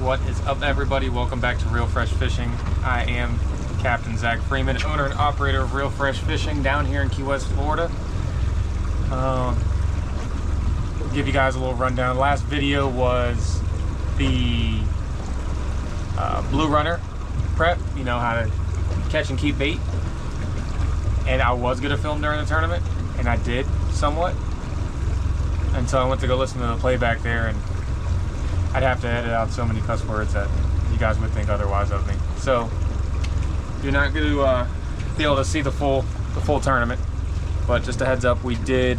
What is up, everybody? Welcome back to Real Fresh Fishing. I am Captain Zach Freeman, owner and operator of Real Fresh Fishing down here in KeyWest, Florida. Give you guys a little rundown. Last video was the blue runner prep, you know, how to catch and keep bait. And I was gonna film during the tournament, and I did somewhat, until I went to go listen to the playback there, and I'd have to edit out so many cuss words that you guys would think otherwise of me. So you're not going to be able to see the full tournament, but just a heads up, we did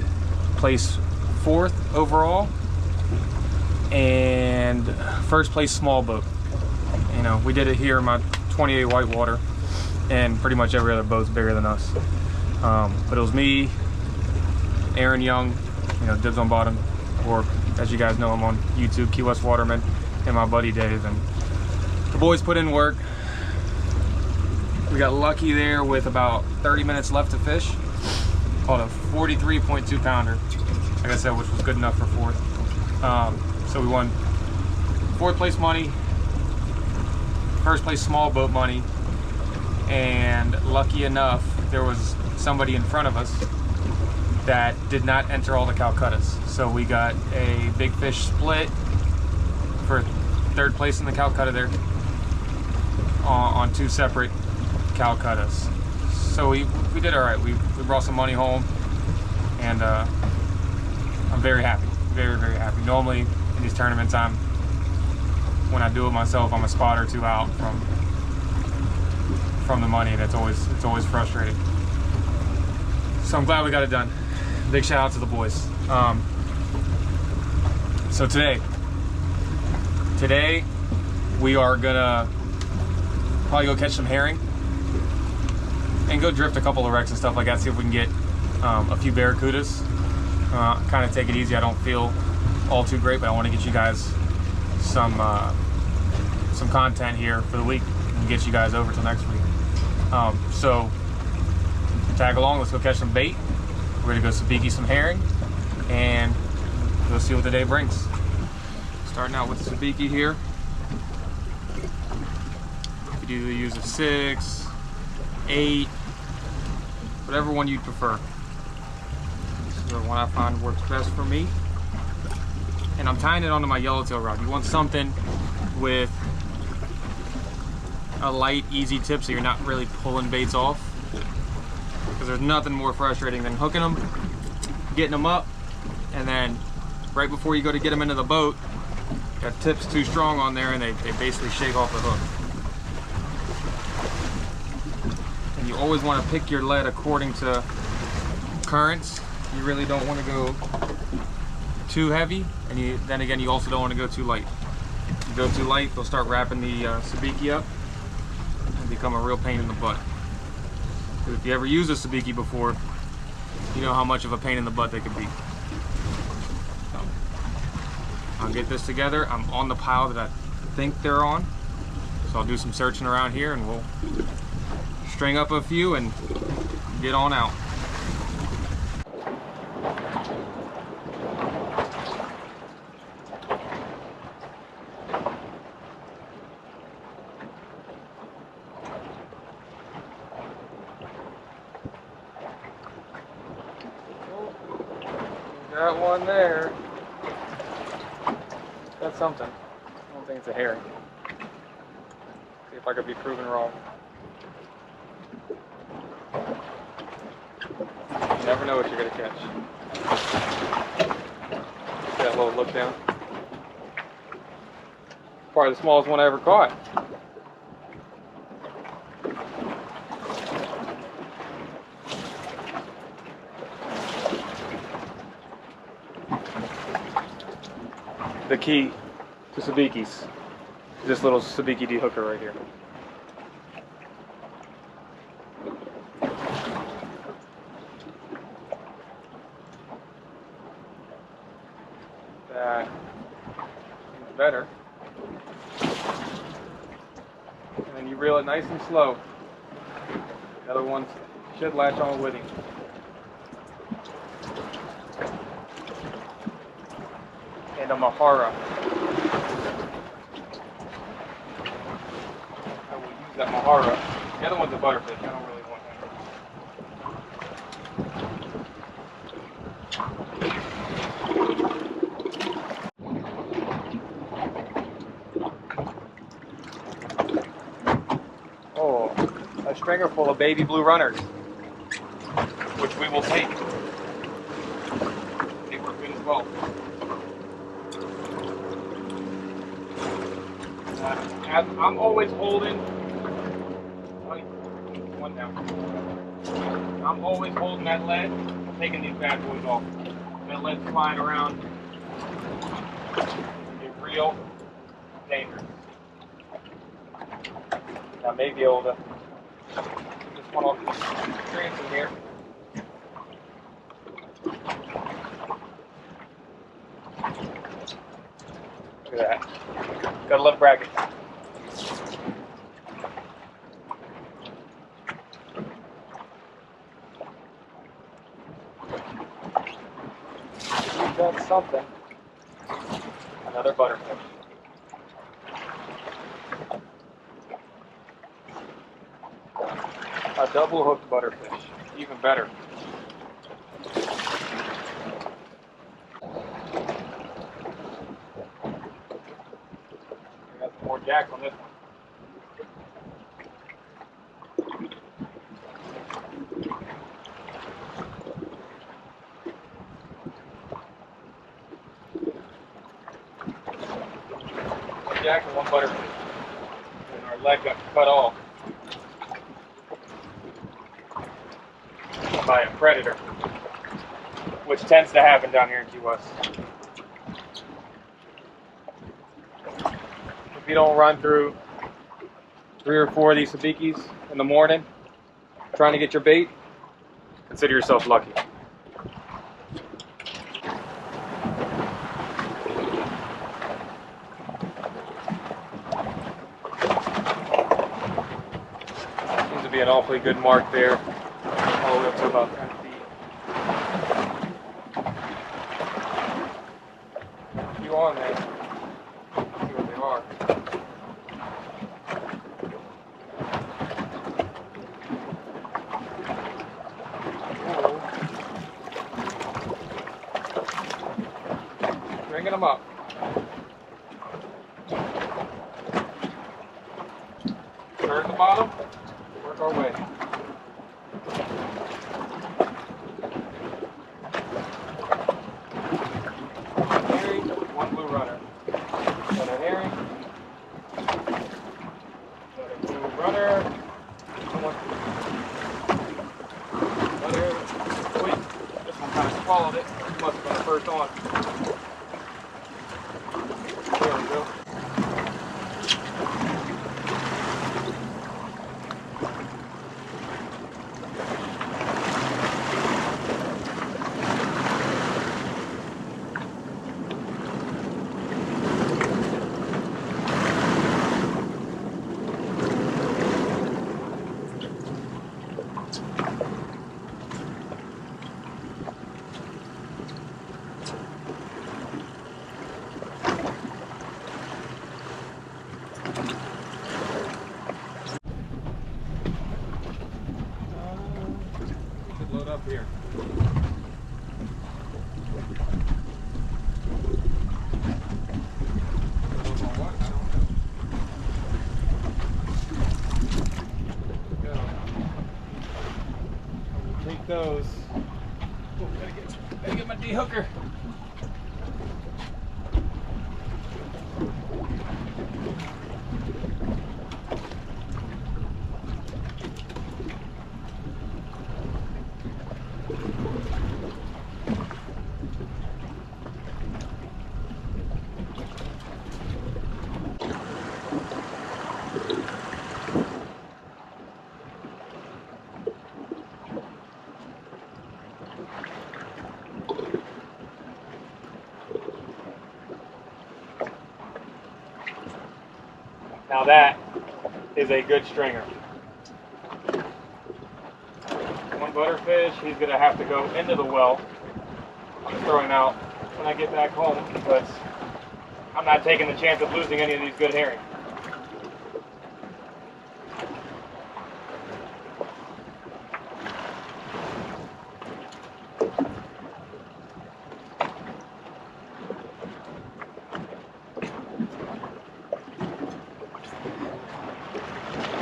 place 4th overall and first place small boat. You know, we did it here in my 28 whitewater, and pretty much every other boat's bigger than us. But it was me, Aaron Young, you know, dibs on bottom, or as you guys know, I'm on YouTube, KeyWest Waterman, and my buddy Dave, and the boys put in work. We got lucky there with about 30 minutes left to fish. Caught a 43.2 pounder, like I said, which was good enough for 4th. So we won 4th place money, 1st place small boat money, and lucky enough, there was somebody in front of us that did not enter all the Calcuttas. So we got a big fish split for 3rd place in the Calcutta there on 2 separate Calcuttas. So we did all right. We brought some money home, and I'm very happy, very, very happy. Normally in these tournaments, when I do it myself, I'm a spot or 2 out from the money, and it's always frustrating. So I'm glad we got it done. Big shout out to the boys. So today we are gonna probably go catch some herring and go drift a couple of wrecks and stuff like that, see if we can get a few barracudas. Kind of take it easy. I don't feel all too great, but I want to get you guys some content here for the week and get you guys over till next week. So tag along, let's go catch some bait. We're gonna go sabiki some herring and go see what the day brings. Starting out with the sabiki here. You could either use a 6, 8, whatever one you'd prefer. This is the one I find works best for me. And I'm tying it onto my yellowtail rod. You want something with a light, easy tip so you're not really pulling baits off. Because there's nothing more frustrating than hooking them, getting them up, and then right before you go to get them into the boat, that tip's too strong on there and they basically shake off the hook. And you always want to pick your lead according to currents. You really don't want to go too heavy, and then again, you also don't want to go too light. If you go too light, they'll start wrapping the sabiki up and become a real pain in the butt. If you ever used a sabiki before, you know how much of a pain in the butt they can be. So, I'll get this together. I'm on the pile that I think they're on. So I'll do some searching around here and we'll string up a few and get on out. Got one there. That's something. I don't think it's a herring. See if I could be proven wrong. You never know what you're gonna catch. That little look down. Probably the smallest one I ever caught. The key to sabikis, this little sabiki dehooker right here. That seems better. And then you reel it nice and slow. The other one should latch on with him. And a mahara. Got my heart up. The other one's a butterfish. I don't really want him. Oh, a stringer full of baby blue runners, which we will take. They were good as well. I'm always holding. One down. I'm always holding that lead. I'm taking these bad boys off. That lead's flying around. Get real dangerous. I may be able to get this one off the transom here. Look at that. Gotta love brackets. We've done something. Another butterfish. A double hooked butterfish. Even better. We got some more jacks on this one. One jack and one butterfish. And our leg got cut off by a predator, which tends to happen down here in Key West. If you don't run through 3 or 4 of these sabikis in the morning trying to get your bait, consider yourself lucky. Seems to be an awfully good mark there, all the way up to about 10 feet. A few on there. Let's see what they are. Bringing them up. Turn the bottom, work our way. Herring, one blue runner. Another herring. Another blue runner. Another. Wait, this one kind of swallowed it. Must have been the first on. There we go. Load up here. Take those. Oh, gotta get my de-hooker. Now that is a good stringer. One butterfish, he's gonna have to go into the well. I'm gonna throw him out when I get back home because I'm not taking the chance of losing any of these good herring.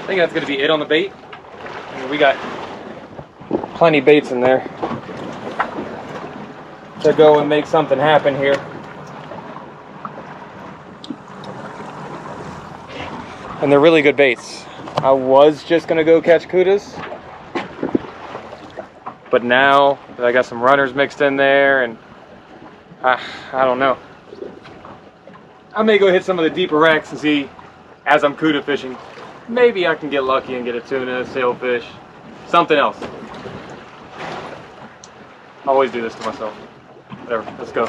I think that's gonna be it on the bait. I mean, we got plenty baits in there to go and make something happen here. And they're really good baits. I was just gonna go catch cudas, but now I got some runners mixed in there, and I don't know. I may go hit some of the deeper wrecks and see, as I'm cuda fishing, maybe I can get lucky and get a tuna, a sailfish, something else. I always do this to myself. Whatever, let's go.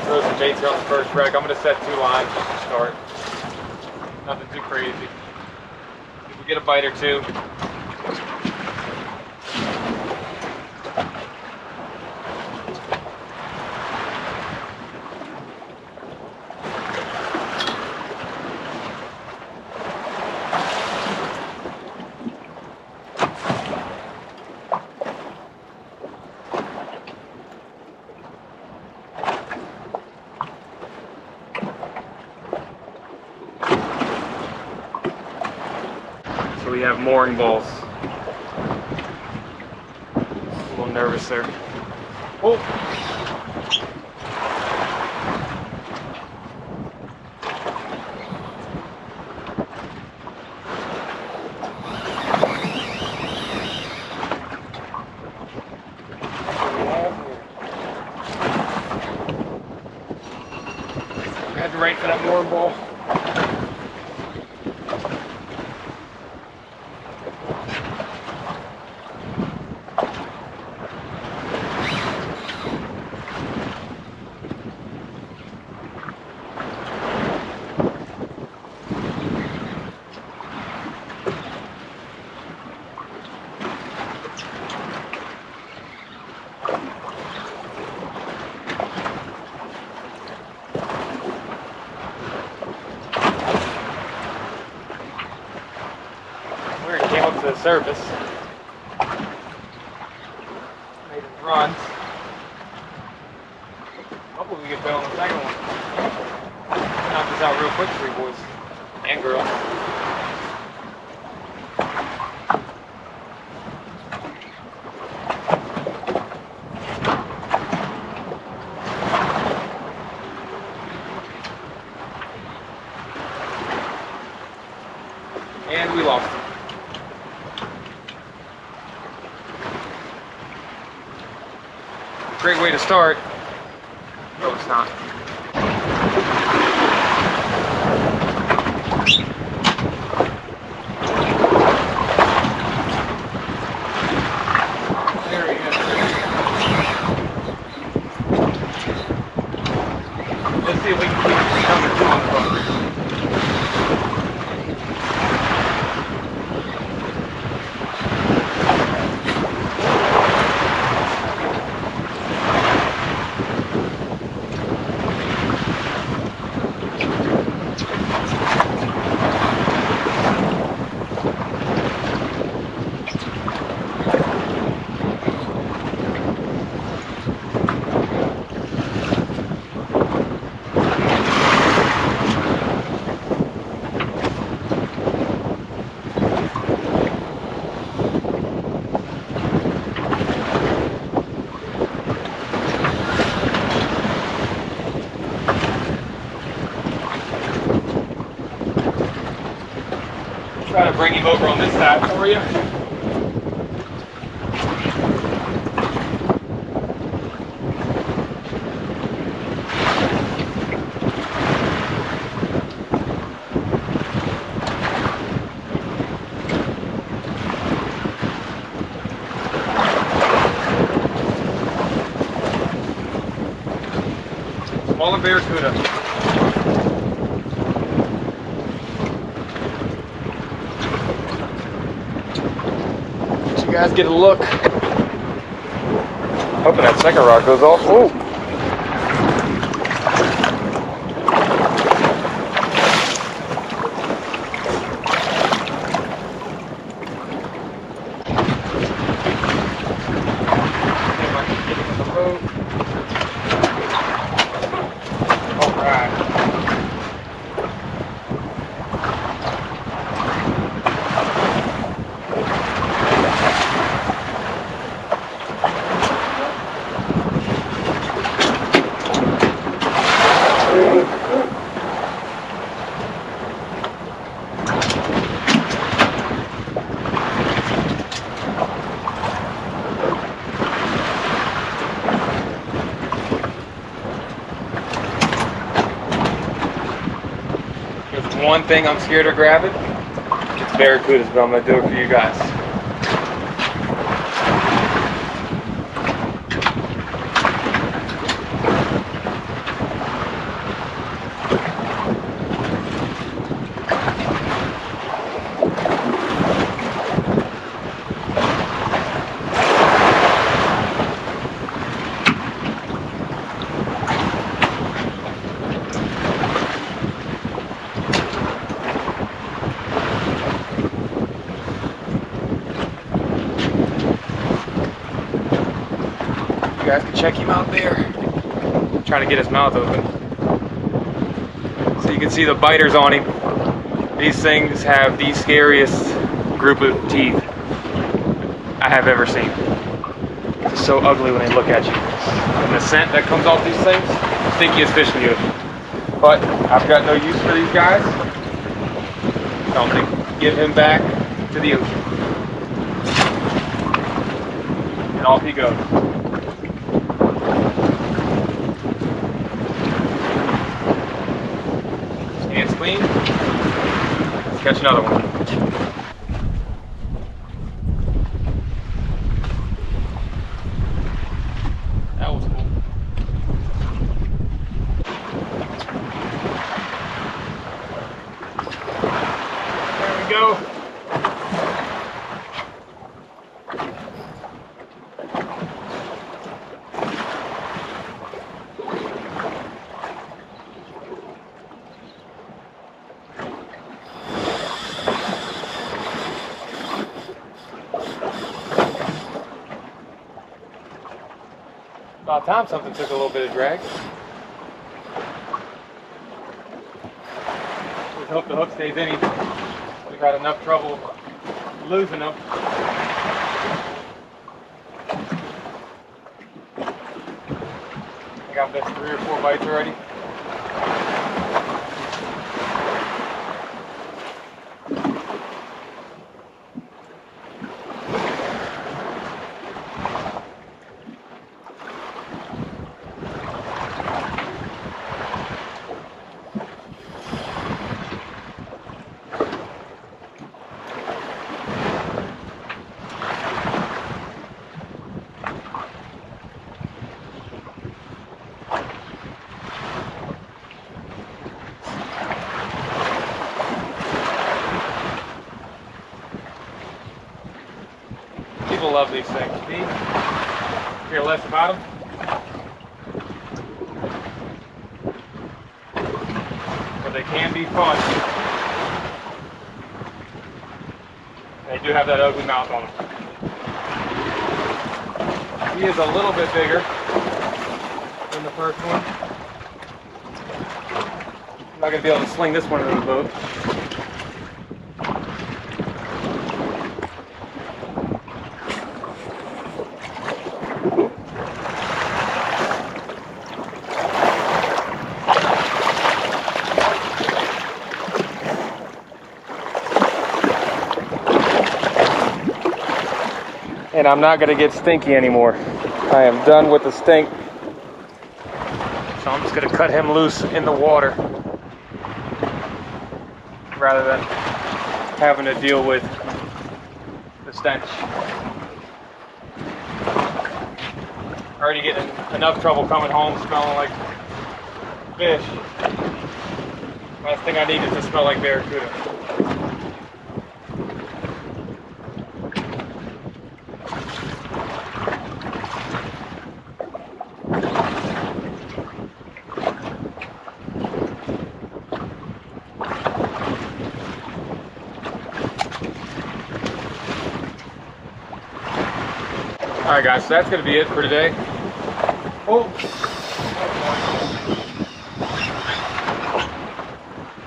Throw some baits here on the first wreck. I'm going to set 2 lines just to start. Nothing too crazy. If we get a bite or two. So we have mooring balls. A little nervous there. Oh! I had to wait for that mooring ball. Came up to the surface. Made it run. Hopefully we get bail on the second one. Knock this out real quick for you boys and girls. And we lost him. Great way to start. No, it's not. There he is. Let's see if we can keep number 2 on the boat. Try to bring him over on this side for you. Smaller Barracuda. You guys get a look. Hoping that second rod goes off. Ooh. one thing I'm scared of grabbing, it's barracudas, but I'm gonna do it for you guys. You guys can check him out there. I'm trying to get his mouth open. So you can see the biters on him. These things have the scariest group of teeth I have ever seen. They're so ugly when they look at you. And the scent that comes off these things, stinkiest fish in the ocean. But I've got no use for these guys. So I'm gonna give him back to the ocean. And off he goes. Hands clean. Let's catch another one. That was cool. There we go. About time something took a little bit of drag. Just hope the hook stays in him. We've had enough trouble losing them. I got this 3 or 4 bites already. People love these things. Me, care less about them. But they can be fun. They do have that ugly mouth on them. He is a little bit bigger than the first one. I'm not going to be able to sling this one into the boat. And I'm not going to get stinky anymore. I am done with the stink. So I'm just going to cut him loose in the water rather than having to deal with the stench. Already getting enough trouble coming home smelling like fish. Last thing I need is to smell like barracuda. Alright guys, so that's going to be it for today. Oh!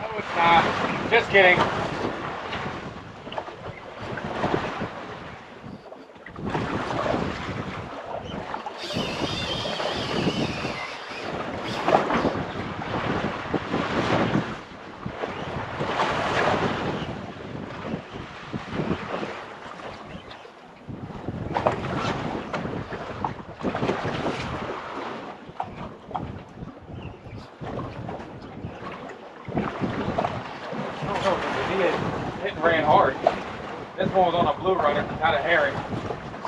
No, it's not. Just kidding. he had hit and ran hard. This one was on a blue runner, not a herring.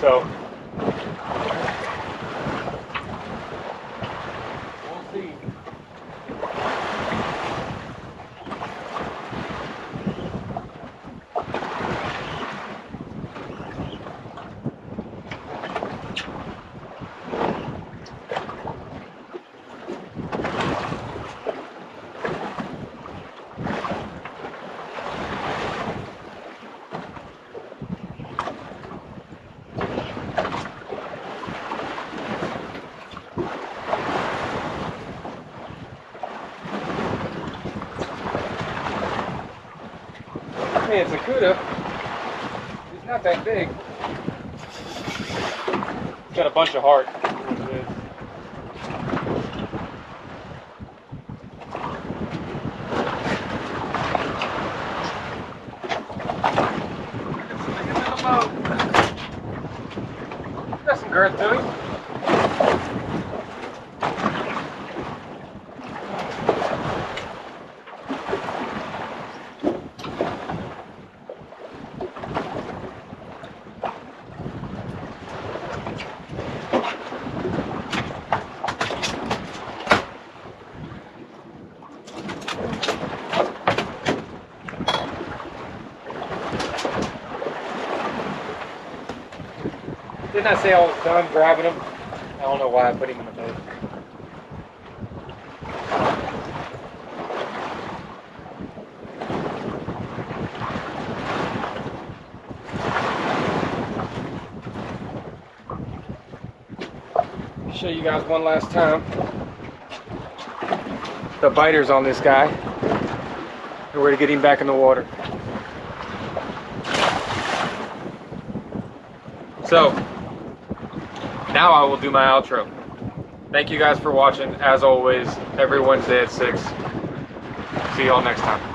So we'll see. Hey, it's a cuda. He's not that big. He's got a bunch of heart. Got some girth to him. Didn't I say I was done grabbing him? I don't know why I put him in the boat. Show you guys one last time the biters on this guy and where to get him back in the water. So now I will do my outro. Thank you guys for watching. As always, every Wednesday at 6. See y'all next time.